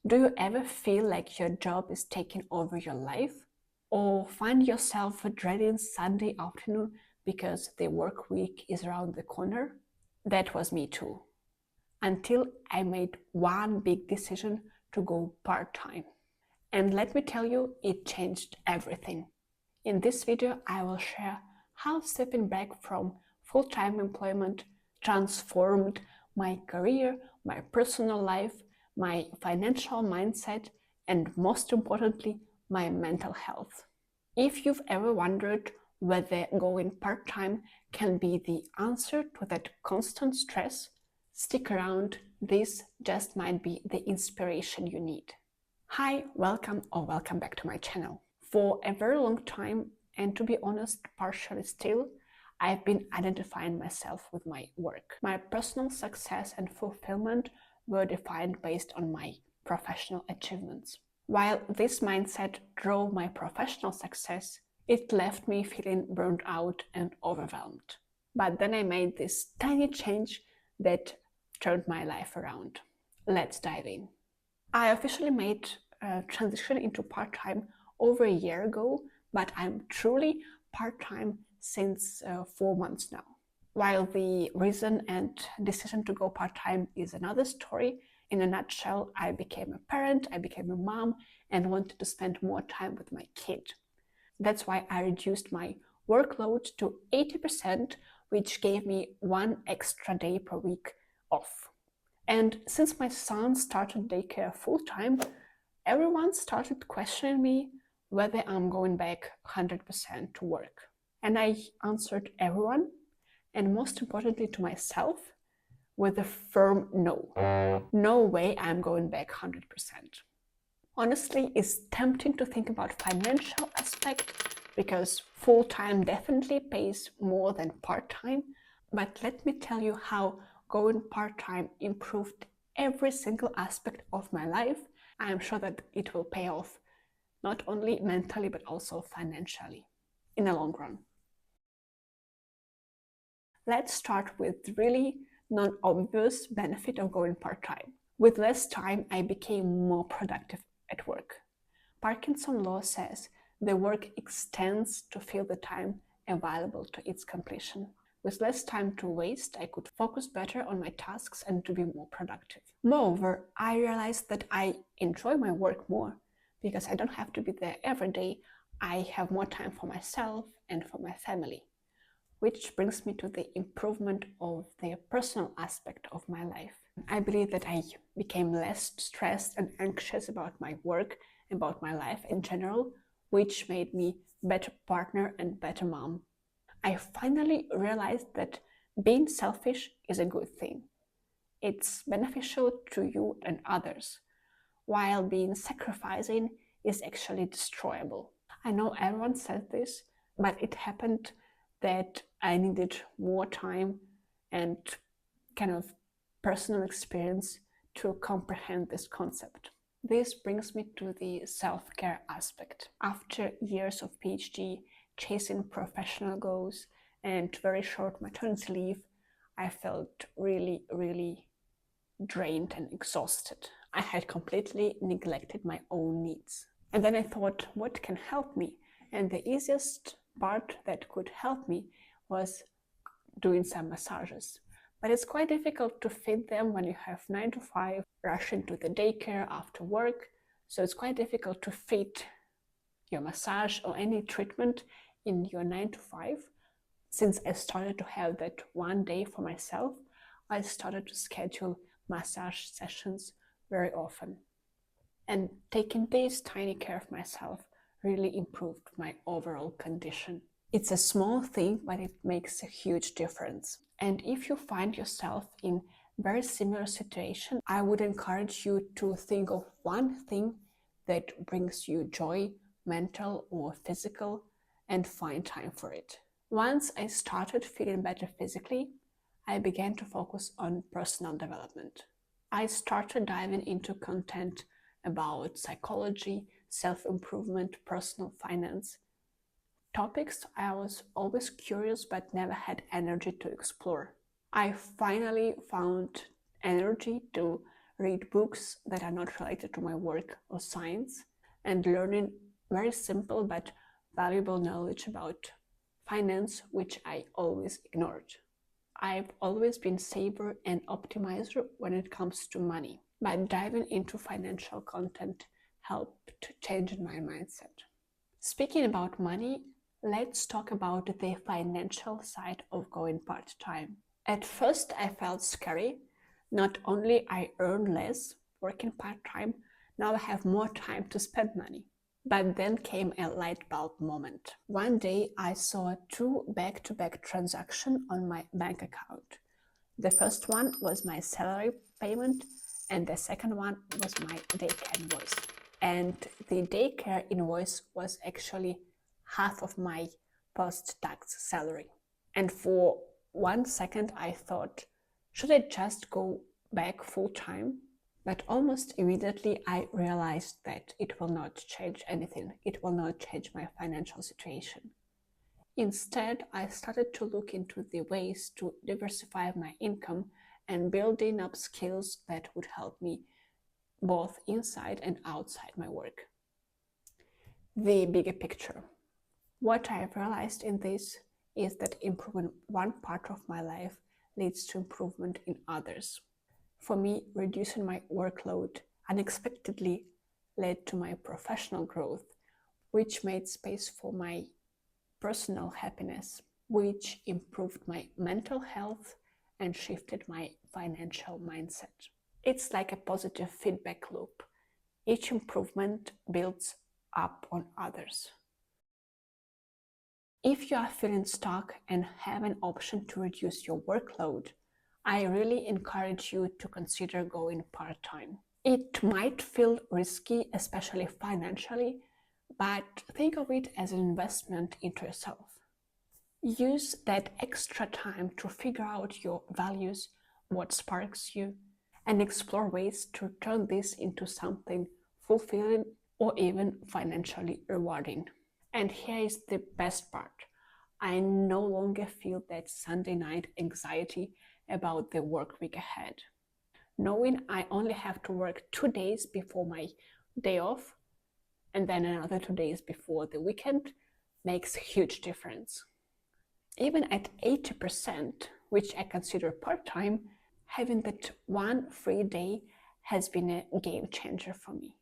Do you ever feel like your job is taking over your life? Or find yourself dreading Sunday afternoon because the work week is around the corner? That was me too, until I made one big decision to go part-time. And let me tell you, it changed everything. In this video, I will share how stepping back from full-time employment transformed my career, my personal life, my financial mindset, and most importantly, my mental health. If you've ever wondered whether going part-time can be the answer to that constant stress, stick around, this just might be the inspiration you need. Hi, welcome or welcome back to my channel. For a very long time, and to be honest, partially still, I've been identifying myself with my work. My personal success and fulfillment were defined based on my professional achievements. While this mindset drove my professional success, it left me feeling burned out and overwhelmed. But then I made this tiny change that turned my life around. Let's dive in. I officially made a transition into part-time over a year ago, but I'm truly part-time since 4 months now. While the reason and decision to go part-time is another story, in a nutshell, I became a parent, I became a mom, and wanted to spend more time with my kid. That's why I reduced my workload to 80%, which gave me 1 extra day per week off. And since my son started daycare full-time, everyone started questioning me whether I'm going back 100% to work. And I answered everyone, and most importantly to myself, with a firm no. No way I'm going back 100%. Honestly, it's tempting to think about financial aspect because full-time definitely pays more than part-time, but let me tell you how going part-time improved every single aspect of my life. I am sure that it will pay off not only mentally but also financially in the long run. Let's start with the really non-obvious benefit of going part-time. With less time, I became more productive at work. Parkinson's law says the work extends to fill the time available to its completion. With less time to waste, I could focus better on my tasks and to be more productive. Moreover, I realized that I enjoy my work more because I don't have to be there every day. I have more time for myself and for my family. Which brings me to the improvement of the personal aspect of my life. I believe that I became less stressed and anxious about my work, about my life in general, which made me a better partner and better mom. I finally realized that being selfish is a good thing. It's beneficial to you and others, while being sacrificing is actually destroyable. I know everyone says this, but it happened that I needed more time and kind of personal experience to comprehend this concept. This brings me to the self-care aspect. After years of PhD, chasing professional goals, and very short maternity leave, I felt really drained and exhausted. I had completely neglected my own needs. And then I thought, what can help me? And the easiest part that could help me was doing some massages. But it's quite difficult to fit them when you have 9 to 5, rush into the daycare after work. So it's quite difficult to fit your massage or any treatment in your 9 to 5. Since I started to have that one day for myself, I started to schedule massage sessions very often. And taking this tiny care of myself really improved my overall condition. It's a small thing, but it makes a huge difference. And if you find yourself in very similar situation, I would encourage you to think of one thing that brings you joy, mental or physical, and find time for it. Once I started feeling better physically, I began to focus on personal development. I started diving into content about psychology, self-improvement, personal finance, topics I was always curious but never had energy to explore. I finally found energy to read books that are not related to my work or science, and learning very simple but valuable knowledge about finance, which I always ignored. I've always been saver and optimizer when it comes to money, but diving into financial content helped to change my mindset. Speaking about money, let's talk about the financial side of going part-time. At first, I felt scary. Not only I earn less working part-time, now I have more time to spend money. But then came a light bulb moment. One day I saw two back-to-back transactions on my bank account. The first one was my salary payment, and the second one was my daycare invoice. And the daycare invoice was actually half of my post-tax salary. And for 1 second I thought, should I just go back full-time? But almost immediately I realized that it will not change anything. It will not change my financial situation. Instead, I started to look into the ways to diversify my income and building up skills that would help me both inside and outside my work. The bigger picture. What I have realized in this is that improving one part of my life leads to improvement in others. For me, reducing my workload unexpectedly led to my professional growth, which made space for my personal happiness, which improved my mental health and shifted my financial mindset. It's like a positive feedback loop. Each improvement builds up on others. If you are feeling stuck and have an option to reduce your workload, I really encourage you to consider going part-time. It might feel risky, especially financially, but think of it as an investment into yourself. Use that extra time to figure out your values, what sparks you, and explore ways to turn this into something fulfilling or even financially rewarding. And here is the best part. I no longer feel that Sunday night anxiety about the work week ahead. Knowing I only have to work 2 days before my day off and then another 2 days before the weekend makes a huge difference. Even at 80%, which I consider part-time, having that one free day has been a game changer for me.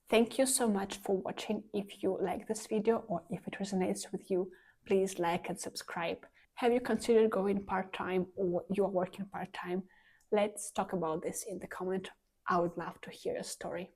Thank you so much for watching. If you like this video or if it resonates with you, please like and subscribe. Have you considered going part-time or you are working part-time? Let's talk about this in the comment. I would love to hear your story.